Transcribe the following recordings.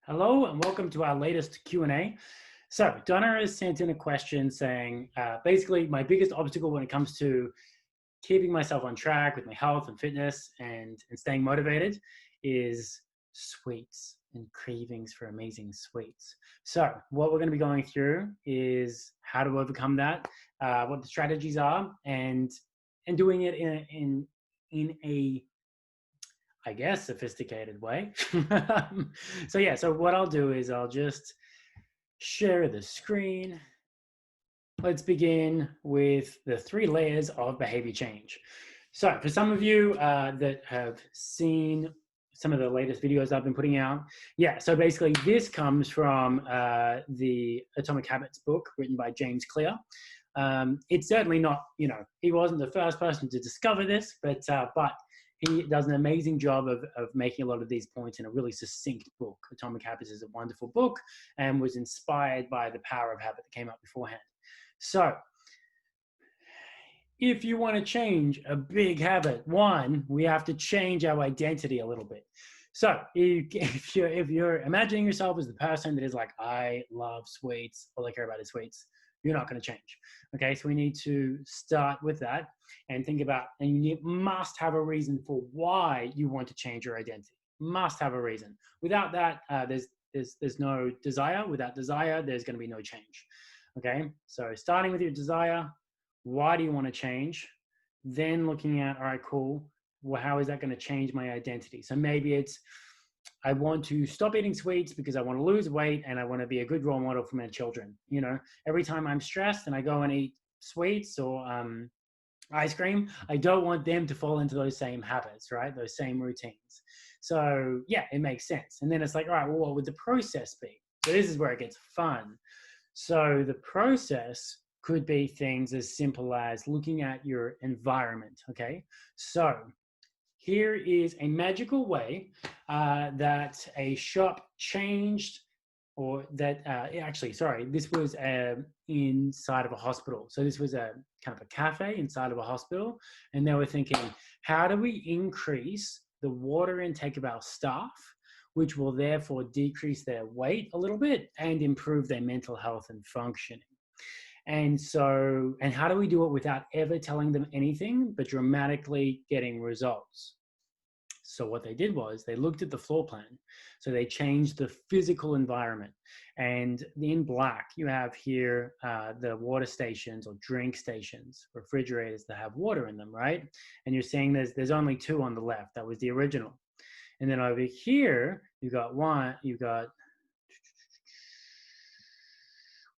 Hello and welcome to our latest Q&A. So Donna has sent in a question saying, basically my biggest obstacle when it comes to keeping myself on track with my health and fitness and staying motivated is sweets and cravings for amazing sweets. So what we're going to be going through is how to overcome that, what the strategies are, and doing it in a I guess, sophisticated way. So what I'll do is I'll just share the screen. Let's begin with the 3 layers of behavior change. So for some of you that have seen some of the latest videos I've been putting out, so basically this comes from the Atomic Habits book written by James Clear. It's certainly not, he wasn't the first person to discover this, but he does an amazing job of making a lot of these points in a really succinct book. Atomic Habits is a wonderful book and was inspired by The Power of Habit that came out beforehand. So if you want to change a big habit, one, we have to change our identity a little bit. So if you're imagining yourself as the person that is like, I love sweets, all I care about is sweets, you're not going to change. Okay, so we need to start with that and think about, and you must have a reason for why you want to change your identity. Must have a reason. Without that, there's no desire. Without desire, there's going to be no change. Okay, so starting with your desire, why do you want to change? Then looking at, all right, cool. Well, how is that going to change my identity? So maybe it's, I want to stop eating sweets because I want to lose weight and I want to be a good role model for my children. Every time I'm stressed and I go and eat sweets or ice cream, I don't want them to fall into those same habits, right? Those same routines. So yeah, it makes sense. And then it's like, all right, well, what would the process be? So this is where it gets fun. So the process could be things as simple as looking at your environment, okay? So here is a magical way that a shop changed, or that this was inside of a hospital. So this was a kind of a cafe inside of a hospital, and they were thinking, how do we increase the water intake of our staff, which will therefore decrease their weight a little bit and improve their mental health and functioning. And how do we do it without ever telling them anything, but dramatically getting results? So what they did was they looked at the floor plan. So they changed the physical environment. And in black, you have here the water stations or drink stations, refrigerators that have water in them, right? And you're seeing there's only 2 on the left. That was the original. And then over here, you've got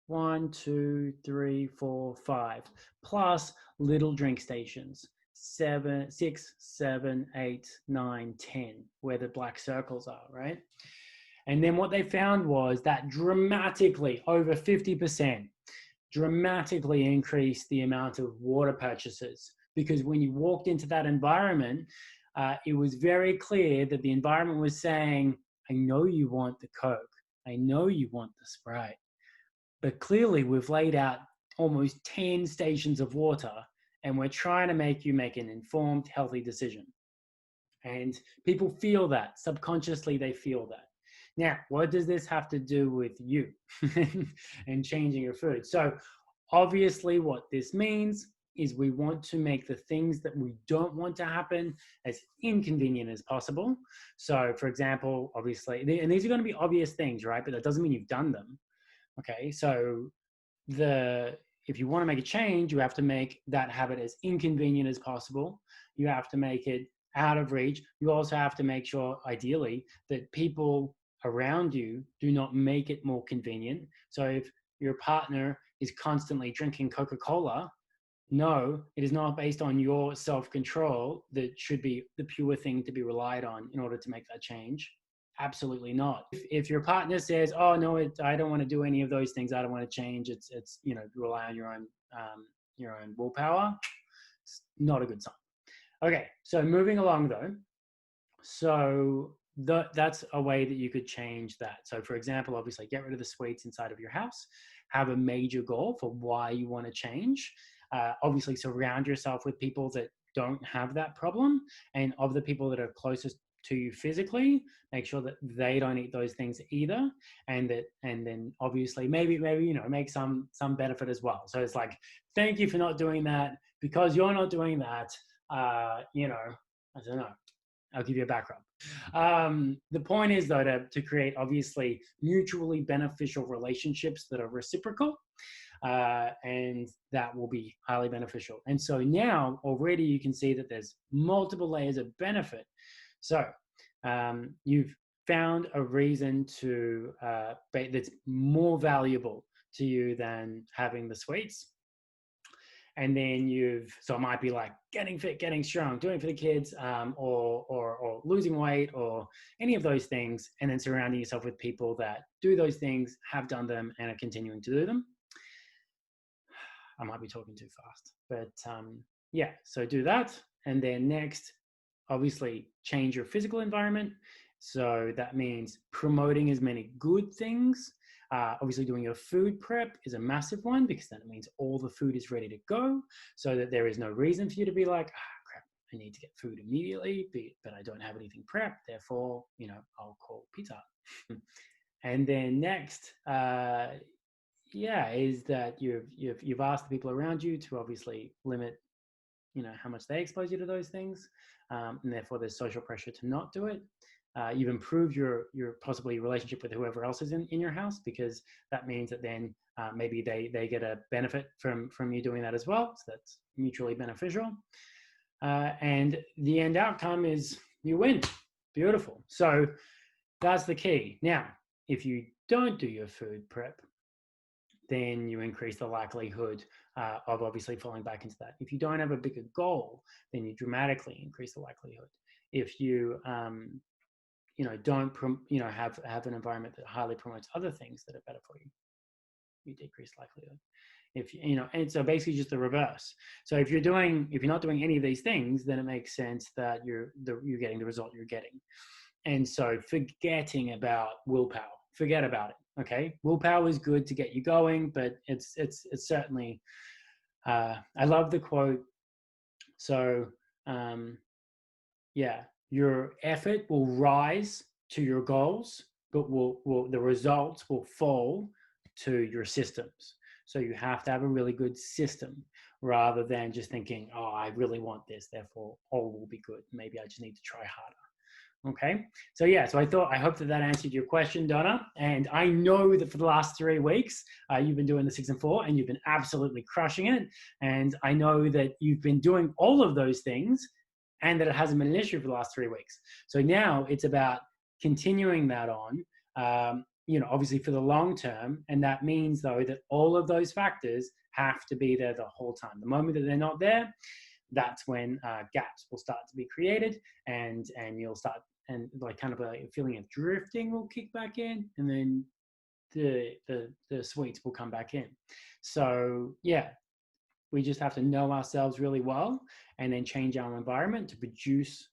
1, 2, 3, 4, 5, plus little drink stations, 7, 6, 7, 8, 9, 10, where the black circles are, right? And then what they found was that dramatically, over 50%, dramatically increased the amount of water purchases. Because when you walked into that environment, it was very clear that the environment was saying, I know you want the Coke. I know you want the Sprite. But clearly we've laid out almost 10 stations of water and we're trying to make you make an informed, healthy decision. And people feel that. Subconsciously, they feel that. Now, what does this have to do with you and changing your food? So obviously what this means is we want to make the things that we don't want to happen as inconvenient as possible. So for example, obviously, and these are going to be obvious things, right? But that doesn't mean you've done them. Okay, so if you want to make a change, you have to make that habit as inconvenient as possible. You have to make it out of reach. You also have to make sure, ideally, that people around you do not make it more convenient. So if your partner is constantly drinking Coca-Cola, no, it is not based on your self-control that should be the pure thing to be relied on in order to make that change. Absolutely not. If your partner says, "Oh no, I don't want to do any of those things. I don't want to change," it's rely on your own willpower. It's not a good sign. Okay, so moving along though. So that's a way that you could change that. So for example, obviously get rid of the sweets inside of your house. Have a major goal for why you want to change. Obviously surround yourself with people that don't have that problem, and of the people that are closest to you physically, make sure that they don't eat those things either, and then obviously maybe make some benefit as well. So it's like, thank you for not doing that, because you're not doing that. I don't know. I'll give you a back rub. The point is, though, to create obviously mutually beneficial relationships that are reciprocal, and that will be highly beneficial. And so now already you can see that there's multiple layers of benefit. So you've found a reason to that's more valuable to you than having the sweets. And then so it might be like getting fit, getting strong, doing it for the kids, or losing weight, or any of those things, and then surrounding yourself with people that do those things, have done them, and are continuing to do them. I might be talking too fast, but yeah, so do that. And then next, obviously change your physical environment. So that means promoting as many good things. Obviously doing your food prep is a massive one, because then it means all the food is ready to go, so that there is no reason for you to be like, crap, I need to get food immediately, but I don't have anything prepped, therefore, I'll call pizza. And then next, is that you've asked the people around you to obviously limit, how much they expose you to those things, and therefore there's social pressure to not do it. You've improved your possibly relationship with whoever else is in your house, because that means that then maybe they get a benefit from you doing that as well. So that's mutually beneficial. And the end outcome is you win. Beautiful. So that's the key. Now, if you don't do your food prep, then you increase the likelihood of obviously falling back into that. If you don't have a bigger goal, then you dramatically increase the likelihood. If you don't have an environment that highly promotes other things that are better for you, you decrease likelihood. If and so basically just the reverse. So if you're not doing any of these things, then it makes sense that you're getting the result you're getting. And so forgetting about willpower, forget about it. Okay, willpower is good to get you going, but it's certainly. I love the quote. So your effort will rise to your goals, but the results will fall to your systems. So you have to have a really good system, rather than just thinking, oh, I really want this, therefore all will be good. Maybe I just need to try harder. Okay, so I hope that answered your question, Donna. And I know that for the last 3 weeks, you've been doing the 6 and 4, and you've been absolutely crushing it. And I know that you've been doing all of those things, and that it hasn't been an issue for the last 3 weeks. So now it's about continuing that on, obviously for the long term. And that means, though, that all of those factors have to be there the whole time. The moment that they're not there, that's when gaps will start to be created, and you'll start, and like kind of a feeling of drifting will kick back in, and then the sweets will come back in. So we just have to know ourselves really well, and then change our environment to produce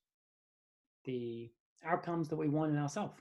the outcomes that we want in ourselves.